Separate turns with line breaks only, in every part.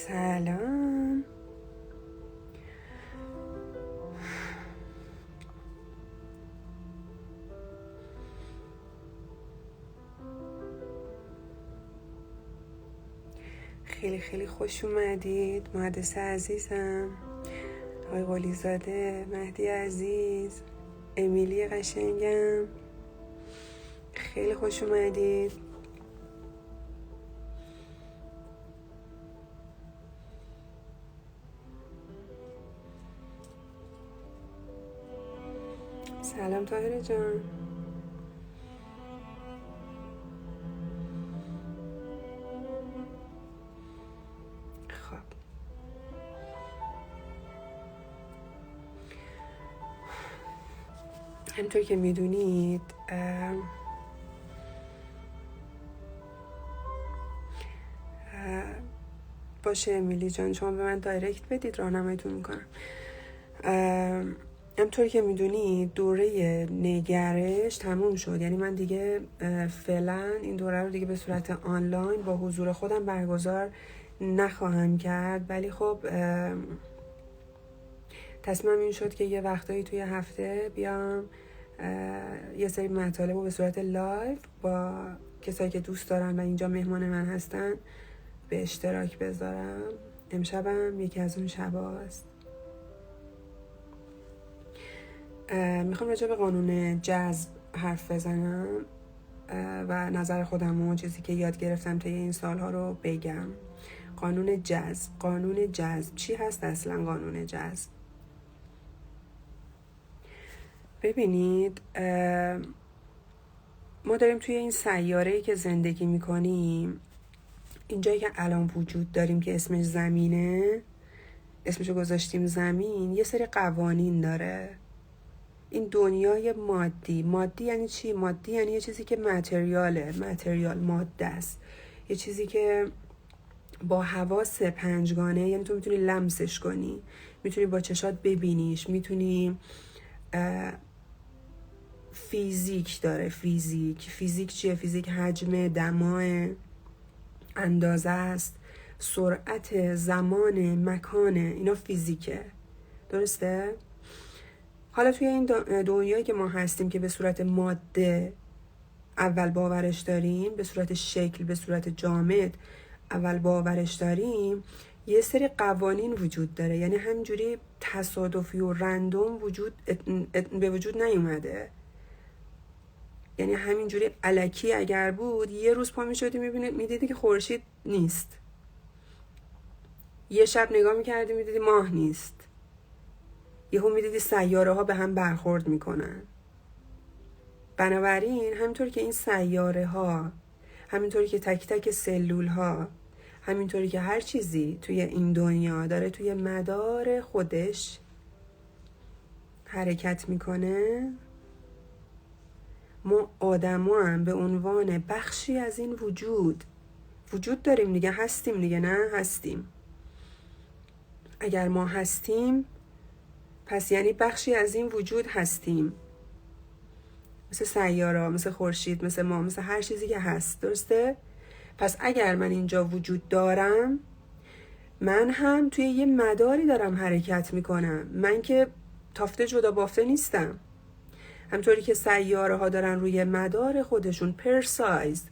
سلام. خیلی خیلی خوش اومدید مهندس عزیزم، آقای قلیزاده، مهدی عزیز، امیلی قشنگم، خیلی خوش اومدید. سلام طاهره جان. خب همطور که میدونید باشه امیلی جان، شما به من دایرکت بدید، راهنماییتون میکنم. همطور که میدونید دوره نگرش تموم شد، یعنی من دیگه فعلا این دوره رو دیگه به صورت آنلاین با حضور خودم برگزار نخواهم کرد، ولی خب تصمیمم این شد که یه وقتایی توی هفته بیام یه سری مطالب رو به صورت لایو با کسایی که دوست دارن و اینجا مهمان من هستن به اشتراک بذارم. امشبم یکی از اون شباست. میخوام راجع به قانون جذب حرف بزنم و نظر خودم و چیزی که یاد گرفتم طی این سالها رو بگم. قانون جذب چی هست اصلا؟ قانون جذب، ببینید ما داریم توی این سیاره‌ای که زندگی میکنیم، اینجایی که الان وجود داریم که اسمش زمینه، اسمشو گذاشتیم زمین، یه سری قوانین داره. این دنیای مادی یعنی چی؟ مادی یعنی یه چیزی که متریال ماده است، یه چیزی که با حواس پنجگانه، یعنی تو میتونی لمسش کنی، میتونی با چشات ببینیش، میتونی فیزیک داره. فیزیک چیه؟ فیزیک حجم، دمای، اندازه است، سرعت، زمان، مکانه، اینا فیزیکه، درسته؟ حالا توی این دنیایی که ما هستیم که به صورت ماده اول باورش داریم، به صورت شکل، به صورت جامد اول باورش داریم، یه سری قوانین وجود داره. یعنی همینجوری تصادفی و رندوم به وجود نیومده. یعنی همینجوری الکی اگر بود، یه روز پا میشدی میدیدی که خورشید نیست، یه شب نگاه میکردی میدیدی ماه نیست، یهو میدیدی سیاره ها به هم برخورد میکنن. بنابراین همینطور که این سیاره ها، همینطوری که تک تک سلول ها، همینطوری که هر چیزی توی این دنیا داره توی مدار خودش حرکت میکنه، ما آدما هم به عنوان بخشی از این وجود داریم دیگه. هستیم دیگه، نه هستیم. اگر ما هستیم پس یعنی بخشی از این وجود هستیم، مثل سیاره، مثل خورشید، مثل ما، مثل هر چیزی که هست، درسته؟ پس اگر من اینجا وجود دارم، من هم توی یه مداری دارم حرکت میکنم. من که تافته جدا بافته نیستم. همطوری که سیاره ها دارن روی مدار خودشون پرسایز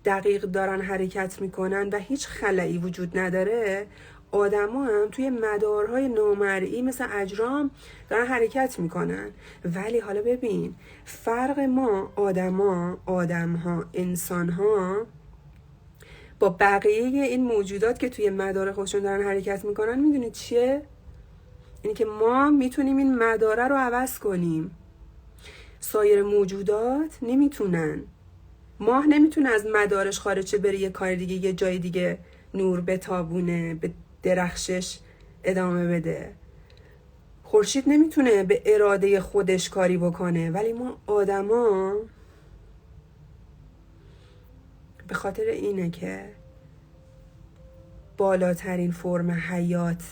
دقیق دارن حرکت میکنن و هیچ خلایی وجود نداره، آدم هم توی مدارهای نامرئی مثل اجرام دارن حرکت میکنن. ولی حالا ببین فرق ما آدم ها، انسان ها با بقیه این موجودات که توی مدار خودشون دارن حرکت میکنن، میدونید چیه؟ اینی که ما میتونیم این مداره رو عوض کنیم، سایر موجودات نمیتونن. ماه نمیتونه از مدارش خارج شه، بره یه کار دیگه، یه جای دیگه نور بتابونه، به درخشش ادامه بده. خورشید نمیتونه به اراده خودش کاری بکنه. ولی ما آدما به خاطر اینه که بالاترین فرم حیات،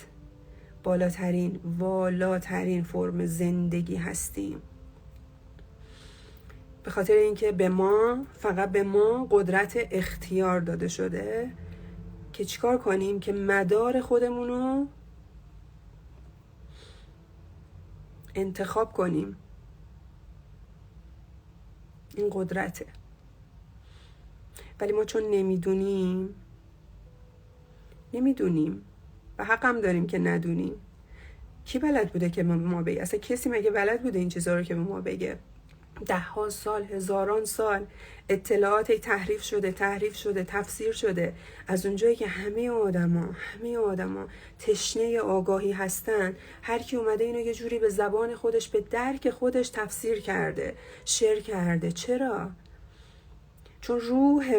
والاترین فرم زندگی هستیم. به خاطر اینکه فقط به ما قدرت اختیار داده شده که چیکار کنیم؟ که مدار خودمونو انتخاب کنیم. این قدرته. ولی ما چون نمیدونیم و حقم داریم که ندونیم. کی بلد بوده که ما بگه؟ اصلا کسی مگه بلد بوده این چیزا رو که به ما بگه؟ 10 سال، 1000 سال اطلاعات تحریف شده، تفسیر شده. از اونجایی که همه آدما تشنه آگاهی هستن، هر کی اومده اینو یه جوری به زبان خودش، به درک خودش تفسیر کرده، شعر کرده. چرا؟ چون روح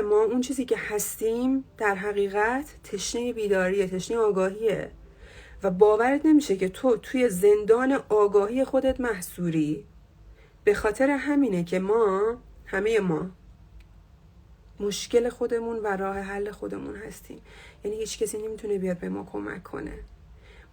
ما اون چیزی که هستیم در حقیقت تشنه بیداریه، تشنه آگاهیه و باورت نمیشه که تو توی زندان آگاهی خودت محصوری. به خاطر همینه که همه ما مشکل خودمون و راه حل خودمون هستیم. یعنی هیچ کسی نمیتونه بیاد به ما کمک کنه.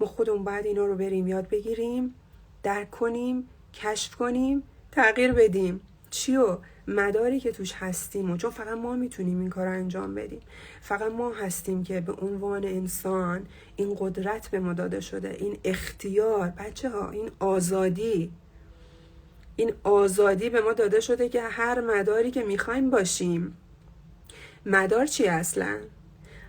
ما خودمون باید اینا رو بریم یاد بگیریم، درک کنیم، کشف کنیم، تغییر بدیم. چیو؟ مداری که توش هستیم. و چون فقط ما میتونیم این کار رو انجام بدیم. فقط ما هستیم که به عنوان انسان این قدرت به ما داده شده، این اختیار. بچه ها، این آزادی به ما داده شده که هر مداری که میخوایم باشیم. مدار چی اصلا؟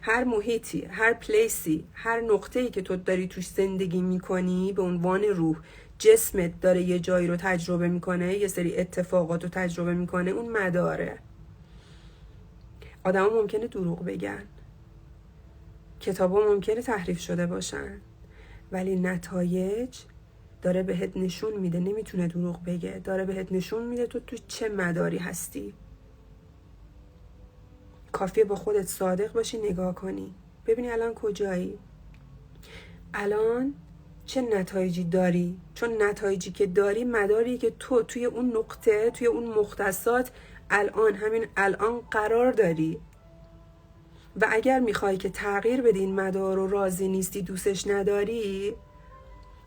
هر محیطی، هر پلیسی، هر نقطه‌ای که تو داری توش زندگی میکنی به عنوان روح، جسمت داره یه جایی رو تجربه میکنه، یه سری اتفاقات رو تجربه میکنه، اون مداره. آدم ممکنه دروغ بگن، کتاب ها ممکنه تحریف شده باشن، ولی نتایج داره بهت نشون میده. نمیتونه دروغ بگه، داره بهت نشون میده تو چه مداری هستی. کافیه با خودت صادق باشی، نگاه کنی، ببینی الان کجایی، الان چه نتایجی داری. چون نتایجی که داری مداری که تو توی اون نقطه، توی اون مختصات همین الان قرار داری. و اگر میخوای که تغییر بدی این مدار رو، راضی نیستی، دوستش نداری،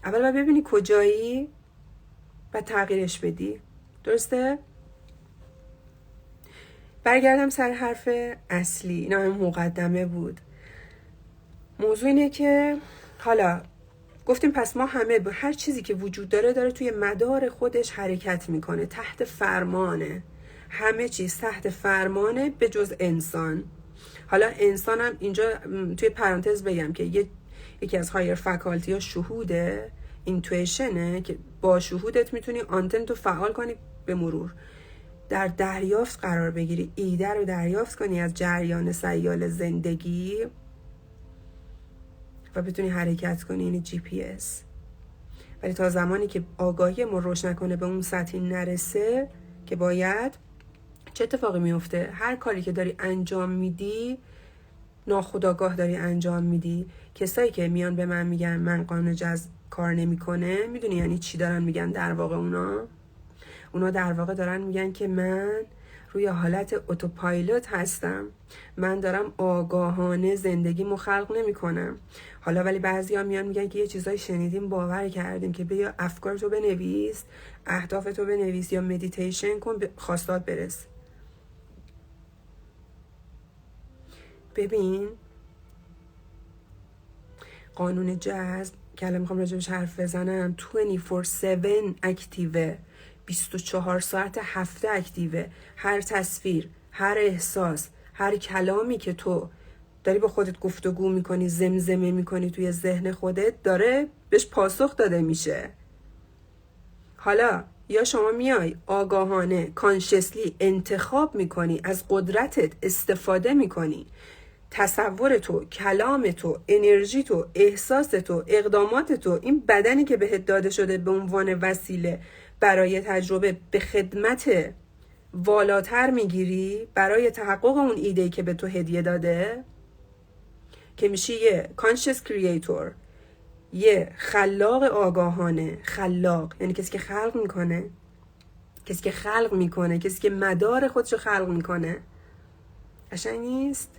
اول باید ببینی کجایی و تغییرش بدی. درسته؟ برگردم سر حرف اصلی. اینا هم مقدمه بود. موضوع اینه که حالا گفتیم پس ما همه به هر چیزی که وجود داره توی مدار خودش حرکت میکنه، تحت فرمانه. همه چیز تحت فرمانه به جز انسان. حالا انسان هم اینجا توی پرانتز بگم که یکی از هایر فکالتی ها شهوده، اینتویشنه، که با شهودت میتونی آنتن تو فعال کنی، به مرور در دریافت قرار بگیری، ایده رو دریافت کنی از جریان سیال زندگی و بتونی حرکت کنی. این GPS. ولی تا زمانی که آگاهی ما روشن کنه به اون سطحی نرسه که باید، چه اتفاقی میفته؟ هر کاری که داری انجام میدی ناخودآگاه داری انجام میدی. کسایی که میان به من میگن من قانون جذب کار نمیکنه، میدونی یعنی چی دارن میگن؟ در واقع اونا در واقع دارن میگن که من روی حالت اتوپایلوت هستم، من دارم آگاهانه زندگیمو خلق نمی کنم. حالا ولی بعضیا میان میگن که یه چیزای شنیدیم، باور کردیم که بیا افکارتو بنویس، اهدافتو بنویس یا مدیتیشن کن، به خواستات برس. ببین قانون جذب که الان میخوام راجبش حرف بزنم 24/7 اکتیوه، 24 ساعت هفته اکتیوه. هر تصویر، هر احساس، هر کلامی که تو داری با خودت گفتگو میکنی، زمزمه میکنی توی ذهن خودت، داره بهش پاسخ داده میشه. حالا یا شما میای آگاهانه کانشسلی انتخاب میکنی، از قدرتت استفاده میکنی، تصور تو، کلام تو، انرژی تو، احساس تو، اقدامات تو، این بدنی که بهت داده شده به عنوان وسیله برای تجربه، به خدمت والاتر میگیری برای تحقق اون ایده‌ای که به تو هدیه داده، که میشی یه کانشس کریئتور، یه خلاق آگاهانه. خلاق یعنی کسی که خلق میکنه، کسی که مدار خودشو خلق میکنه. قشنگ نیست؟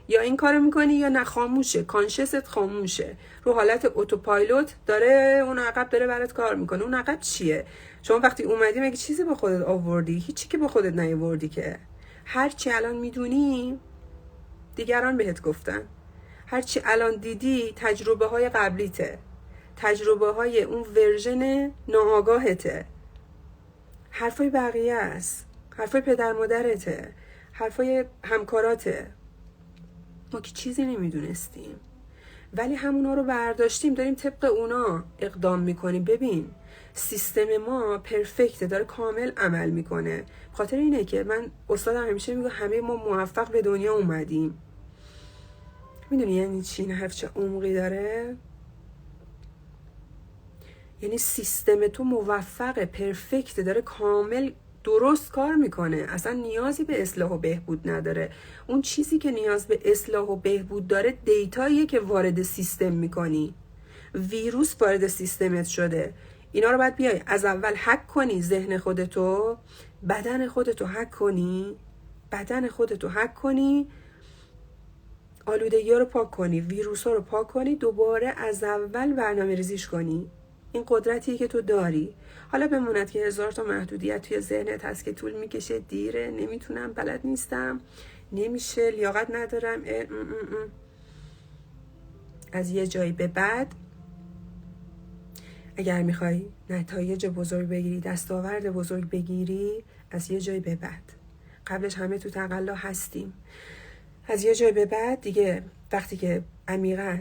یا این کارو میکنی یا نه، خاموشه، کانشست خاموشه، رو حالت اتوپایلوت داره، اون عقب داره برات کار میکنه. اون عقب چیه؟ شما وقتی اومدی مگه چیزی با خودت آوردی؟ هیچی که با خودت نیاوردی. که هر چی الان میدونی دیگران بهت گفتن. هرچی الان دیدی تجربه های قبلیته، تجربه های اون ورژن ناآگاهته، حرفای بقیه است، حرفای پدر مادرته، حرفای همکاراته. ما که چیزی نمیدونستیم ولی همونا رو برداشتیم داریم طبق اونا اقدام میکنیم. ببین سیستم ما پرفکته، داره کامل عمل میکنه. خاطر اینه که من استادم همیشه میگه همه ما موفق به دنیا اومدیم. میدونی یعنی چی؟ این حرف چه عمقی داره؟ یعنی سیستم تو موفقه، پرفکته، داره کامل درست کار میکنه، اصلا نیازی به اصلاح و بهبود نداره. اون چیزی که نیاز به اصلاح و بهبود داره دیتاییه که وارد سیستم میکنی. ویروس وارد سیستمت شده. اینا رو باید بیای از اول هک کنی، ذهن خودتو، بدن خودتو هک کنی، آلودگی رو پاک کنی، ویروس ها رو پاک کنی، دوباره از اول برنامه ریزیش کنی. این قدرتیه که تو داری. حالا بموند که 1000 تا محدودیت توی ذهنت هست که طول میکشه، دیره، نمیتونم، بلد نیستم، نمیشه، لیاقت ندارم. از یه جایی به بعد اگر میخوای نتایج بزرگ بگیری، دستاورد بزرگ بگیری، از یه جایی به بعد، قبلش همه تو تقلا هستیم، از یه جای به بعد دیگه وقتی که عمیقاً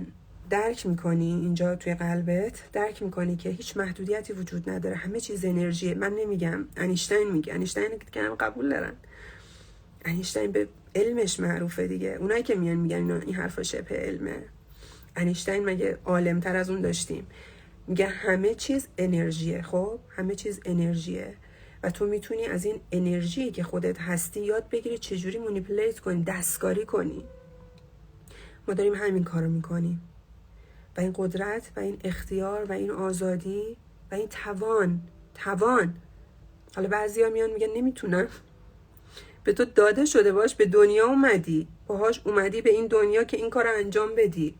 درک میکنی، اینجا توی قلبت درک میکنی که هیچ محدودیتی وجود نداره، همه چیز انرژیه. من نمیگم، انیشتین میگه، انیشتین که هم قبول دارن، انیشتین به علمش معروفه دیگه. اونایی که میگن این حرفا شبه علمه، انیشتین مگه عالم‌تر از اون داشتیم؟ میگه همه چیز انرژیه. خب همه چیز انرژیه و تو میتونی از این انرژی که خودت هستی یاد بگیری چجوری مانیپولیت کنی، دستکاری کنی. ما داریم همین کارو میکنیم و این قدرت و این اختیار و این آزادی و این توان. حالا بعضیا میان میگن نمیتونم. به تو داده شده، باش به دنیا اومدی، باهاش اومدی به این دنیا که این کارو انجام بدی.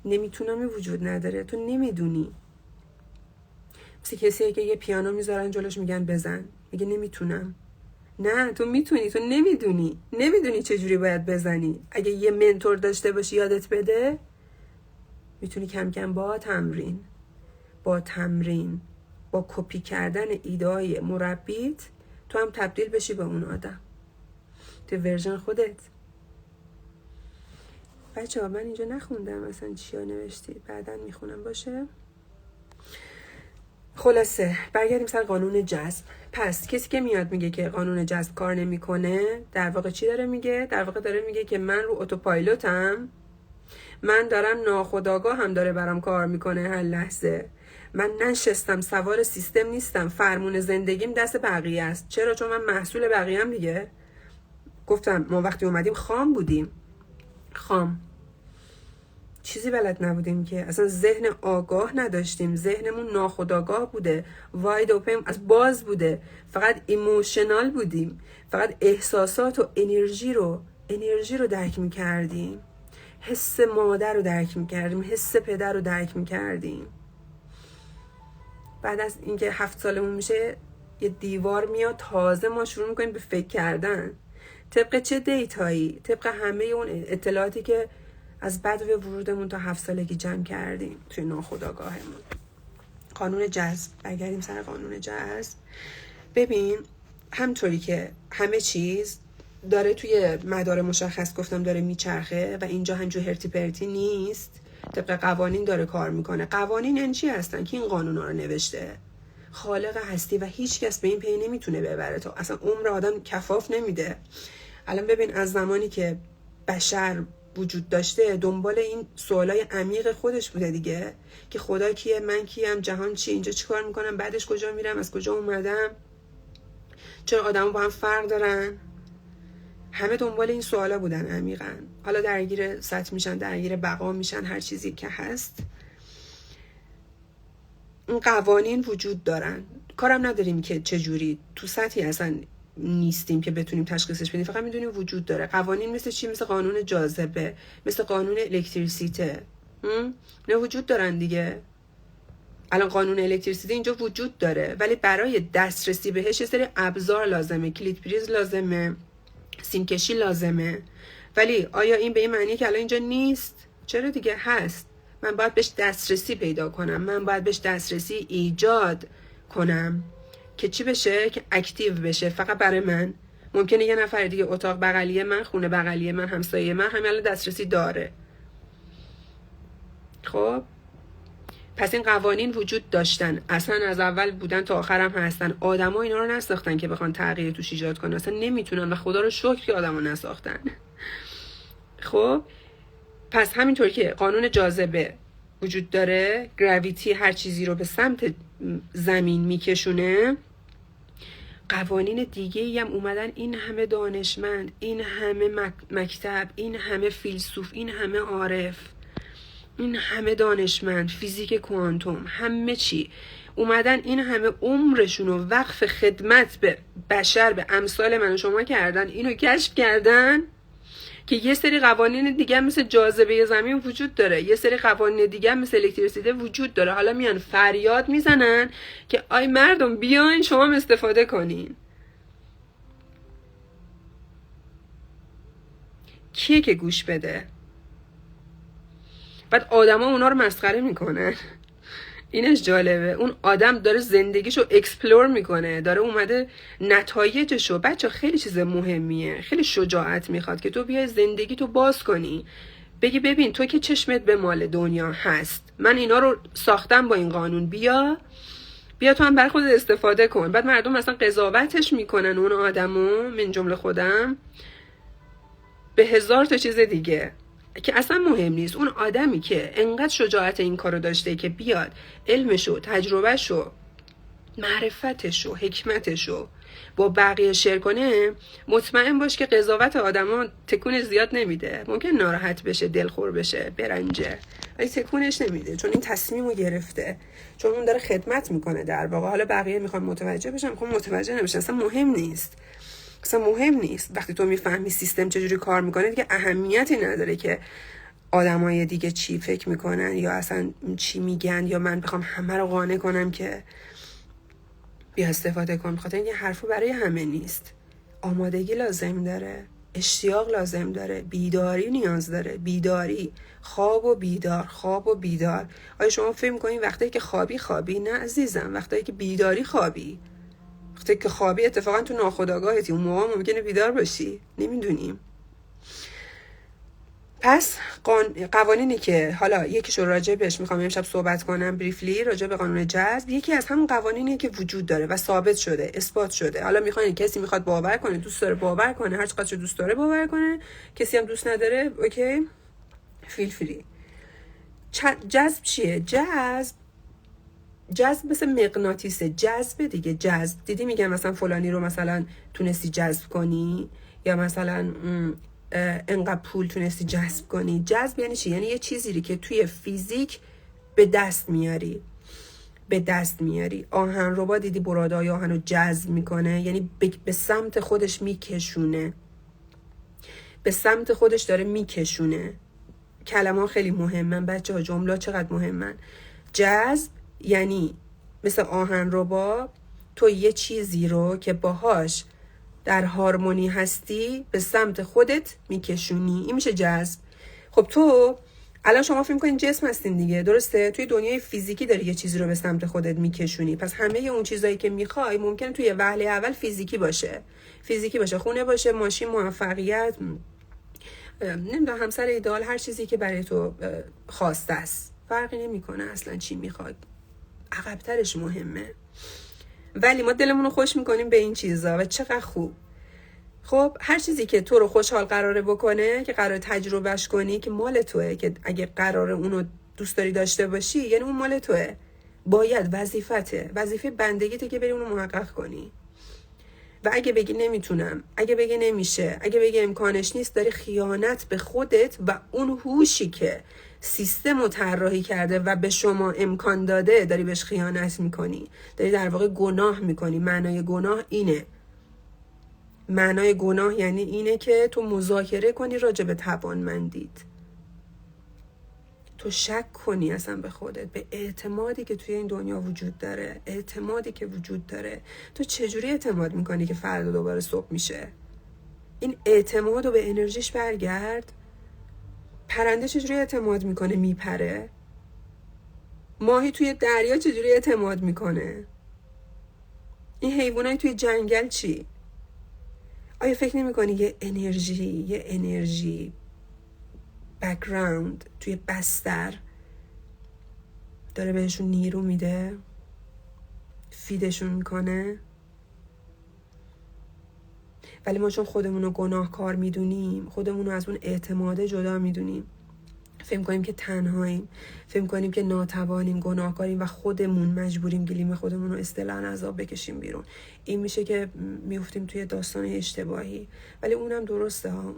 نمیتونم وجود نداره، تو نمیدونی. مثل کسیه که یه پیانو میذارن جلوش میگن بزن، میگه نمیتونم. نه تو میتونی، تو نمیدونی چجوری باید بزنی. اگه یه منتور داشته باشی یادت بده، میتونی کم کم با تمرین با کپی کردن ایده‌های مربیت تو هم تبدیل بشی به اون آدم، تو ورژن خودت. بچه‌ها من اینجا نخوندم مثلا چیا نوشتید، بعداً میخونم باشه. خلاصه برگردیم سر قانون جذب. پس کسی که میاد میگه که قانون جذب کار نمیکنه، در واقع چی داره میگه؟ در واقع داره میگه که من رو اتوپایلوتم، من دارم ناخودآگاه هم داره برام کار میکنه هر لحظه. من نشستم سوار سیستم نیستم، فرمون زندگیم دست بقیه است. چرا؟ چون من محصول بقیه هم دیگه. گفتم ما وقتی اومدیم خام بودیم، خام، چیزی بلد نبودیم که، اصلا ذهن آگاه نداشتیم، ذهنمون ناخودآگاه بوده، واید اوپن، از باز بوده، فقط ایموشنال بودیم، فقط احساسات و انرژی رو درک میکردیم، حس مادر رو درک میکردیم، حس پدر رو درک میکردیم. بعد از اینکه 7 سالمون میشه یه دیوار میاد، تازه ما شروع میکنیم به فکر کردن. طبق چه دیتایی؟ طبق همه اون اطلاعاتی که از بعد ورودمون تا 7 سالگی جمع کردیم توی ناخودآگاهمون. قانون جذب، برگردیم سر قانون جذب. ببین همطوری که همه چیز داره توی مدار مشخص گفتم داره میچرخه و اینجا همجور هرتی پرتی نیست، طبق قوانین داره کار میکنه. قوانین این چی هستن که این قانونا رو نوشته؟ خالق هستی و هیچ کس به این پی نمیتونه ببره. تو اصلا عمر آدم کفاف نمیده. الان ببین از زمانی که بشر وجود داشته دنبال این سوالای عمیق خودش بوده دیگه، که خدا کیه، من کیم، جهان چی، اینجا چیکار میکنم، بعدش کجا میرم، از کجا اومدم، چرا آدم‌ها با هم فرق دارن. همه دنبال این سوالا بودن عمیقاً. حالا درگیر سطح میشن، درگیر بقا میشن، هر چیزی که هست. این قوانین وجود دارن، کارم نداریم که چجوری، تو سطحی اصلا نیستیم که بتونیم تشخیصش بدیم، فقط میدونیم وجود داره. قوانین مثل چی؟ مثل قانون جاذبه، مثل قانون الکتریسیته، نه وجود دارن دیگه. الان قانون الکتریسیته اینجا وجود داره، ولی برای دسترسی بهش یه سری ابزار لازمه، کلید پریز لازمه، سیمکشی لازمه. ولی آیا این به این معنیه که الان اینجا نیست؟ چرا دیگه هست. من باید بهش دسترسی پیدا کنم، من باید بهش دسترسی ایجاد کنم که چی بشه؟ که اکتیو بشه فقط برای من. ممکنه یه نفر دیگه اتاق بغلیه من، خونه بغلیه من، همسایه من همین الان دسترسی داره. خب پس این قوانین وجود داشتن، اصلا از اول بودن تا آخرم هستن. آدما اینا رو نساختن که بخوان تغییر توش ایجاد کنن، اصلا نمیتونن و خدا رو شکر که آدما نساختن. خب پس همینطور که قانون جاذبه وجود داره، گراویتی هر چیزی رو به سمت زمین میکشونه، قوانین دیگه ای هم اومدن. این همه دانشمند، این همه مکتب، این همه فیلسوف، این همه عارف، این همه دانشمند، فیزیک کوانتوم، همه چی اومدن این همه عمرشون رو وقف خدمت به بشر، به امثال من و شما کردن، اینو کشف کردن که یه سری قوانین دیگه مثل جاذبه زمین وجود داره، یه سری قوانین دیگه مثل الکتریسیته وجود داره. حالا میان فریاد میزنن که آی مردم بیاین شما هم استفاده کنین. کیه که گوش بده؟ بعد آدما اونا رو مسخره میکنن. اینش جالبه، اون آدم داره زندگیشو اکسپلور میکنه، داره اومده نتایجشو. بچه خیلی چیز مهمیه، خیلی شجاعت میخواد که تو بیای زندگی تو باز کنی، بگی ببین تو که چشمت به مال دنیا هست، من اینا رو ساختم با این قانون، بیا تو هم بر خودت استفاده کن. بعد مردم مثلا قضاوتش میکنن اون آدمو، من جمله خودم، به هزار تا چیز دیگه که اصلا مهم نیست. اون آدمی که انقدر شجاعت این کارو داشته که بیاد علمشو، تجربهشو، معرفتشو، حکمتشو با بقیه شیر کنه، مطمئن باش که قضاوت آدما تکون زیاد نمیده. ممکن ناراحت بشه، دلخور بشه، برنجه، ولی تکونش نمیده، چون این تصمیمو گرفته، چون اون داره خدمت میکنه در واقع. حالا بقیه میخوان متوجه بشن، میخوان متوجه نمیشن، اصلا مهم نیست. اصلا مهم نیست. وقتی تو میفهمی سیستم چجوری کار میکنه، دیگه اهمیتی نداره که آدمای دیگه چی فکر میکنن یا اصلا چی میگن، یا من بخوام همه رو قانع کنم که بیا استفاده کن. بخاطر این حرفو برای همه نیست. آمادگی لازم داره، اشتیاق لازم داره، بیداری نیاز داره، بیداری، خواب و بیدار، خواب و بیدار. آیا شما فکر میکنین وقتی که خوابی؟ نه عزیزم، وقتی که بیداری خوابی. وقتی که خوابی اتفاقا تو ناخودآگاهتی، اون موقع ممکنه بیدار باشی، نمیدونیم. پس قوانینی که حالا یکیشو راجع بهش میخوام امشب صحبت کنم بریفلی، راجع به قانون جذب، یکی از همون قوانینی که وجود داره و ثابت شده، اثبات شده. حالا میخواین کسی میخواد باور کنه، دوست داره باور کنه، هر چقدر دوست داره باور کنه، کسی هم دوست نداره اوکی، فیل فری. جذب چیه؟ جذب مثل مغناطیسه، جذب دیگه. جذب دیدی میگن مثلا فلانی رو مثلا تونستی جذب کنی، یا مثلا انقدر پول تونستی جذب کنی. جذب یعنی چی؟ یعنی یه چیزی که توی فیزیک به دست میاری. آهن ربا دیدی برادای آهن رو جذب میکنه، یعنی به سمت خودش میکشونه، به سمت خودش داره میکشونه. کلمه خیلی مهمن بچه ها، جمله چقدر مهمن. جذب یعنی مثل آهن ربا، تو یه چیزی رو که باهاش در هارمونی هستی به سمت خودت میکشونی، این میشه جذب. خب تو الان شما فکر می‌کنین جسم هستین دیگه، درسته؟ توی دنیای فیزیکی داری یه چیزی رو به سمت خودت میکشونی. پس همه اون چیزایی که میخوای ممکنه توی وهله اول فیزیکی باشه، خونه باشه، ماشین، موفقیت، نمیدونم همسر ایدئال، هر چیزی که برای تو خواسته است، فرقی نمیکنه اصلا چی میخواد، عقب‌ترش مهمه. ولی ما دلمون رو خوش میکنیم به این چیزا و چقدر خوب. خب هر چیزی که تو رو خوشحال قراره بکنه، که قراره تجربهش کنی، که مال توئه، که اگه قراره اونو دوست داری داشته باشی، یعنی اون مال توئه. باید وظیفه بندگیته که بری اونو محقق کنی. و اگه بگی نمیتونم، اگه بگی نمیشه، اگه بگی امکانش نیست، داری خیانت به خودت و اون هوشی که سیستم رو طراحی کرده و به شما امکان داده، داری بهش خیانت میکنی، داری در واقع گناه میکنی. معنای گناه اینه، معنای گناه یعنی اینه که تو مذاکره کنی راجع به توانمندیت، تو شک کنی اصلا به خودت، به اعتمادی که توی این دنیا وجود داره، اعتمادی که وجود داره. تو چجوری اعتماد میکنی که فردا دوباره صبح میشه؟ این اعتماد رو به انرژیش برگرد. پرنده چجوری اعتماد میکنه میپره؟ ماهی توی دریا چجوری اعتماد میکنه؟ این حیوانای توی جنگل چی؟ آیا فکر نمیکنی یه انرژی بک‌گراند توی بستر داره بهشون نیرو میده، فیدشون میکنه؟ ولی ما چون خودمون رو گناهکار میدونیم، خودمون رو از اون اعتماده جدا میدونیم، فکر کنیم که تنهاییم، فکر کنیم که ناتوانیم، گناهکاریم و خودمون مجبوریم گلیم خودمون رو اصطلاحاً از آب بکشیم بیرون. این میشه که میفتیم توی داستان اشتباهی. ولی اونم درسته ها،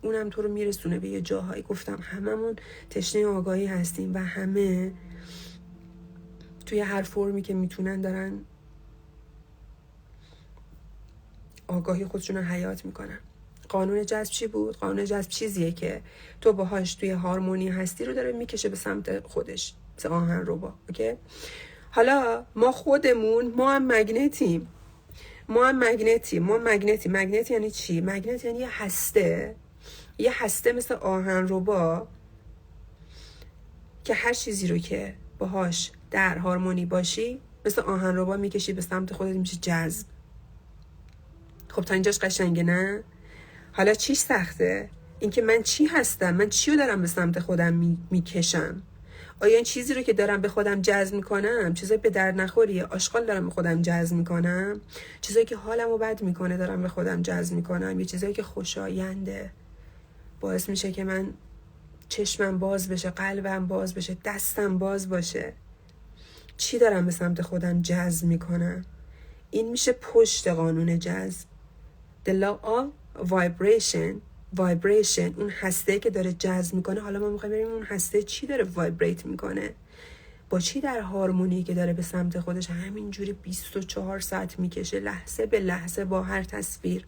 اونم تو رو میرسونه به یه جاهایی. گفتم هممون تشنه آگاهی هستیم و همه توی هر فرمی که میتونن دارن آگاهی خودشون رو حیات میکنن. قانون جذب چی بود؟ قانون جذب چیزیه که تو باهاش توی هارمونی هستی رو داره میکشه به سمت خودش، مثل آهن ربا. اوکی؟ حالا ما خودمون ما هم مگنتیم. مگنت یعنی چی؟ مگنت یعنی یه هسته مثل آهن ربا که هر چیزی رو که باهاش در هارمونی باشی مثل آهن ربا میکشی به سمت خودت، میشه جذب. خب تا اینجاش قشنگه نه؟ حالا چیش سخته؟ اینکه من چی هستم؟ من چی رو دارم به سمت خودم میکشم؟ آیا این چیزی رو که دارم به خودم جذب میکنم چیزایی به درد نخوریه؟ آشغال دارم به خودم جذب میکنم؟ چیزایی که حالمو بد میکنه دارم به خودم جذب میکنم؟ یه چیزایی که خوشاینده باعث میشه که من چشمم باز بشه، قلبم باز بشه، دستم باز باشه؟ چی دارم به سمت خودم جذب میکنم؟ این میشه پشت قانون جذب. The law of vibration، اون هسته که داره جذب میکنه. حالا ما میخوایم ببینیم اون هسته چی داره وایبریت میکنه، با چی در هارمونی که داره به سمت خودش همینجوری 24 ساعت میکشه، لحظه به لحظه، با هر تصویر،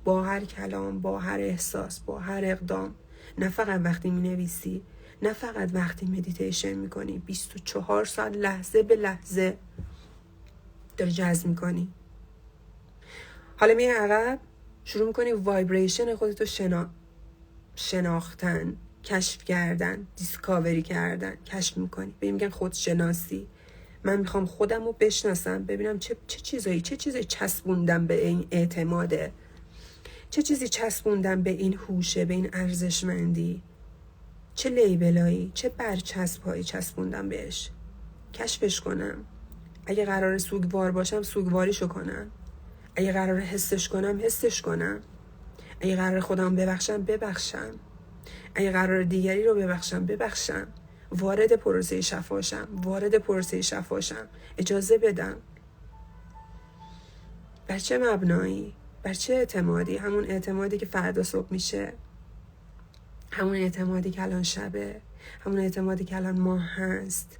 با هر کلام، با هر احساس، با هر اقدام. نه فقط وقتی مینویسی، نه فقط وقتی مدیتیشن میکنی، 24 ساعت لحظه به لحظه داره جذب میکنی. حالا میای عقب، شروع میکنی وایبریشن خودتو شناختن، کشف کردن، دیسکاوری کردن، کشف میکنی. به این میگن خودشناسی. من میخوام خودم رو بشناسم، ببینم چه چیزایی چسبوندم به این اعتماده، چه چیزی چسبوندم به این هوشه، به این ارزشمندی، چه لیبلایی، چه برچسبهایی چسبوندم بهش. کشفش کنم. اگه قرار سوگوار باشم سوگواریشو کنم، اگه قرار حسش کنم حسش کنم، اگه قرار خودم ببخشم، اگه قرار دیگری رو ببخشم. وارد پروسه شفاشم. اجازه بدم. بر چه مبنایی؟ بر چه اعتمادی؟ همون اعتمادی که فردا صبح میشه، همون اعتمادی که الان شبه، همون اعتمادی که الان ماه هست،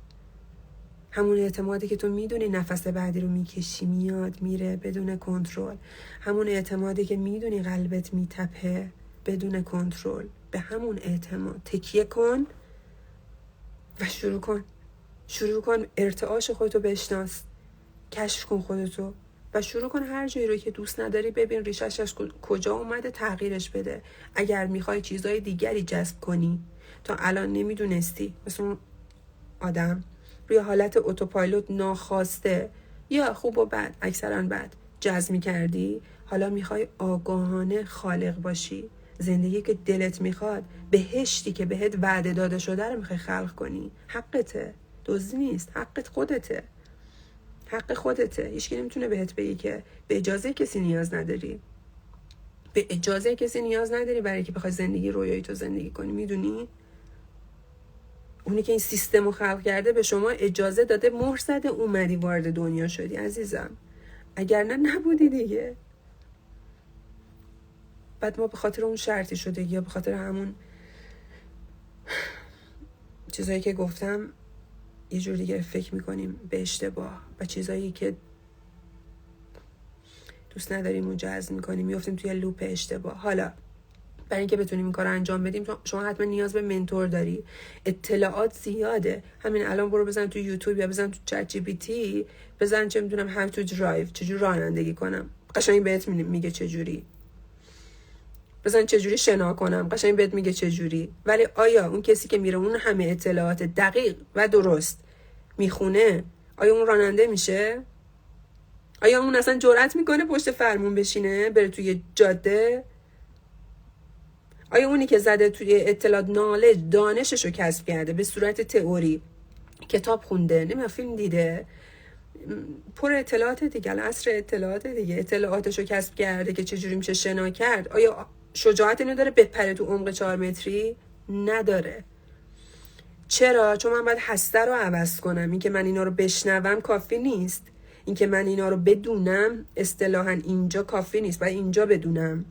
همون اعتمادی که تو میدونی نفس بعدی رو میکشی میاد میره بدون کنترل، همون اعتمادی که میدونی قلبت میتپه بدون کنترل. به همون اعتماد تکیه کن و شروع کن ارتعاش خودتو بشناس، کشف کن خودتو و شروع کن هر جایی رو که دوست نداری ببین ریشش از کجا اومده، تغییرش بده. اگر میخوای چیزای دیگری جذب کنی تا الان نمیدونستی، مثل اون آدم روی حالت اتوپایلوت ناخواسته یا خوب و بد، اکثرا بد، جذب میکردی، حالا میخوای آگاهانه خالق باشی. زندگی که دلت میخواد، بهشتی که بهت وعده داده شده رو میخوای خلق کنی. حقته، دزدی نیست، حق خودته. هیچکی نمیتونه بهت بگی که به اجازه کسی نیاز نداری. به اجازه کسی نیاز نداری برای که بخوای زندگی رویایی تو زندگی کنی. میدونی؟ اونی که این سیستم رو خلق کرده به شما اجازه داده، مهر زده، اومدی وارد دنیا شدی عزیزم. اگر نه نبودی دیگه. بعد ما به خاطر اون شرطی شده یا به خاطر همون چیزایی که گفتم یه جور دیگه فکر میکنیم به اشتباه و چیزایی که دوست نداریم و جذب میکنیم، میفتیم توی لوپ اشتباه. حالا برای اینکه بتونیم این کار رو انجام بدیم شما حتما نیاز به منتور داری. اطلاعات زیاده. همین الان برو بزن تو یوتیوب یا بزن تو چت جی پی تی، بزن چه میدونم how to drive، چجور رانندگی کنم، قشنگ بهت میگه چجوری. مثلا چجوری شنا کنم، قشنگ بهت میگه چجوری. ولی آیا اون کسی که میره اون همه اطلاعات دقیق و درست میخونه، آیا اون راننده میشه؟ آیا اون اصلا جرأت میکنه پشت فرمون بشینه بره توی جاده؟ آیا اونی که زده توی اطلاعات نالج دانششو کسب کرده به صورت تئوری، کتاب خونده، نمیدونم فیلم دیده، پر اطلاعات دیگه، عصر اطلاعات دیگه، اطلاعاتشو کسب کرده که چجوری میشه شنا کرد، آیا شجاعت اینو داره بپره تو عمق 4 متری؟ نداره. چرا؟ چون من باید هسته رو عوض کنم. این که من اینا رو بشنوم کافی نیست، این که من اینا رو بدونم اصطلاحاً اینجا کافی نیست، باید اینجا بدونم.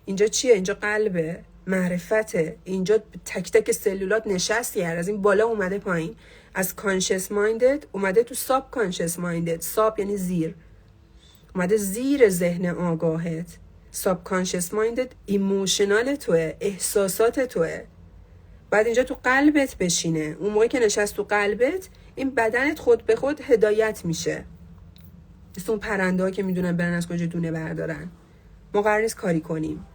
اینجا چیه؟ اینجا قلبه، معرفته. اینجا تک تک سلولات نشست کرد، از این بالا اومده پایین، از کانشس مایندت اومده تو ساب کانشس مایندت. ساب یعنی زیر، اومده زیر ذهن آگاهت. ساب کانشس مایندت ایموشنال توه، احساسات توه. بعد اینجا تو قلبت بشینه. اون موقع که نشست تو قلبت، این بدنت خود به خود هدایت میشه. مثل اون پرنده ها که میدونن برن از کجا دونه بردارن. ما قرار نیست کاری کنیم.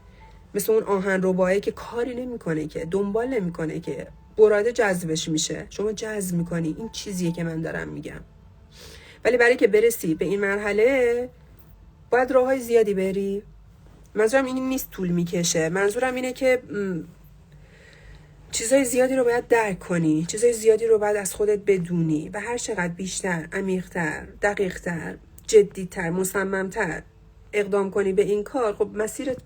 مثل اون آهن ربایی که کاری نمیکنه، که دنبال نمیکنه، که براده جذبش میشه. شما جذب میکنی. این چیزیه که من دارم میگم. ولی برای که برسی به این مرحله باید راههای زیادی بری. منظورم این نیست طول میکشه، منظورم اینه که چیزای زیادی رو باید درک کنی، چیزای زیادی رو باید از خودت بدونی و هر چقدر بیشتر، عمیق‌تر، دقیق‌تر، جدی‌تر، مصمم‌تر اقدام کنی به این کار، خب مسیرت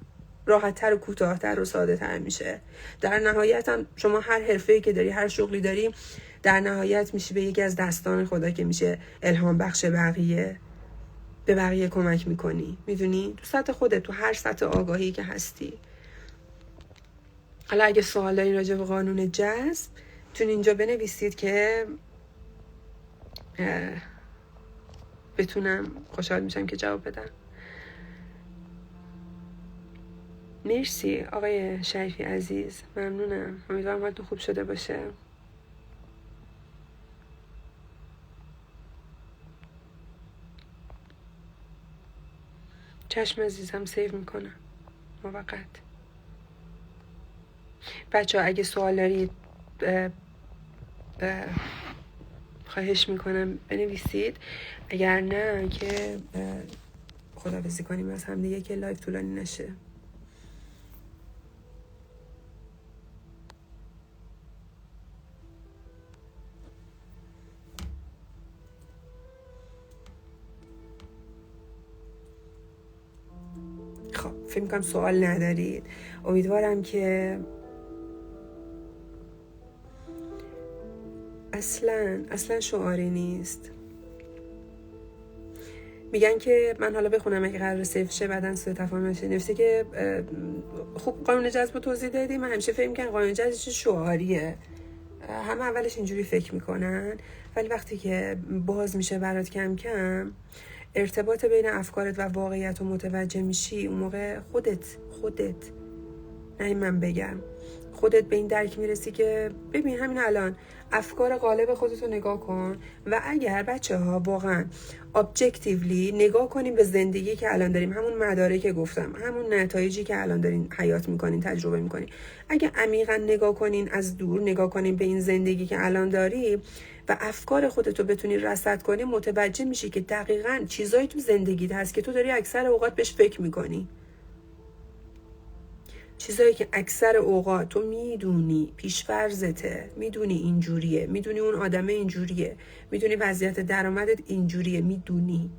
راحت‌تر و کوتاه‌تر و ساده‌تر میشه. در نهایت هم شما هر حرفه‌ای که داری، هر شغلی داری، در نهایت میشه به یکی از دستان خدا که میشه الهام بخش بقیه، به بقیه کمک میکنی. میدونی؟ تو سطح خودت، تو هر سطح آگاهی که هستی. حالا اگه سوال دارین راجع به قانون جذب، تون اینجا بنویسید که بتونم، خوشحال میشم که جواب بدم. مرسی آقای شریفی عزیز، ممنونم. امیدوارم حالتون خوب شده باشه. چشم عزیزم، سیو میکنم موقت. بچه ها اگه سوال دارید خواهش میکنم بنویسید، اگر نه که خداحافظی کنیم از هم دیگه که لایف طولانی نشه. خب فکر میکنم سوال ندارید. امیدوارم که اصلا شعاری نیست. میگن که من حالا بخونم اگه قرار سیف شه بعدن سوء تفاهم نشه. نوشته که خوب قانون جذب رو توضیح دادی. من همیشه فکر میکنم قانون جذب چیز شعاریه، همه اولش اینجوری فکر میکنن، ولی وقتی که باز میشه برات کم کم ارتباط بین افکارت و واقعیت رو متوجه میشی، اون موقع خودت نه من بگم، خودت به این درک میرسی که ببین همین الان افکار غالب خودتو نگاه کن و اگر بچه ها واقعا ابجکتیولی نگاه کنیم به زندگی که الان داریم، همون مدارکی که گفتم، همون نتایجی که الان دارین حیات میکنین، تجربه میکنین، اگه عمیقا نگاه کنین، از دور نگاه کنین به این زندگی که الان داری و افکار خودتو بتونی رصد کنی، متوجه میشی که دقیقاً چیزایی تو زندگیت هست که تو داری اکثر اوقات بهش فکر میکنی، چیزایی که اکثر اوقات تو میدونی پیش‌فرضته، میدونی اینجوریه، میدونی اون آدمه اینجوریه، میدونی وضعیت درآمدت اینجوریه، میدونی.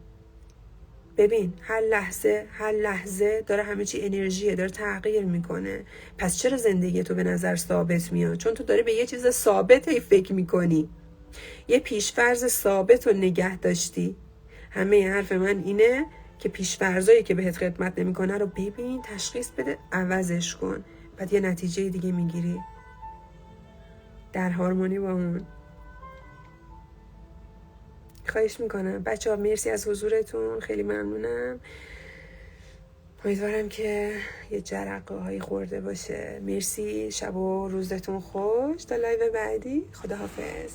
ببین هر لحظه داره همه چی انرژیه، داره تغییر میکنه. پس چرا زندگی تو به نظر ثابت میاد؟ چون تو داری به یه چیز ثابت فکر میکنی، یه پیش‌فرض ثابت رو نگه داشتی. همه حرف من اینه که پیش‌فرضایی که بهت خدمت نمیکنه رو ببین، تشخیص بده، عوضش کن، بعد یه نتیجه دیگه میگیری در هارمونی با اون. خواهش میکنم بچه ها، مرسی از حضورتون، خیلی ممنونم. امیدوارم که یه جرقه هایی خورده باشه. مرسی، شب و روزتون خوش. تا لایو بعدی، خداحافظ.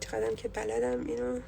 چقدرم که بلدم اینو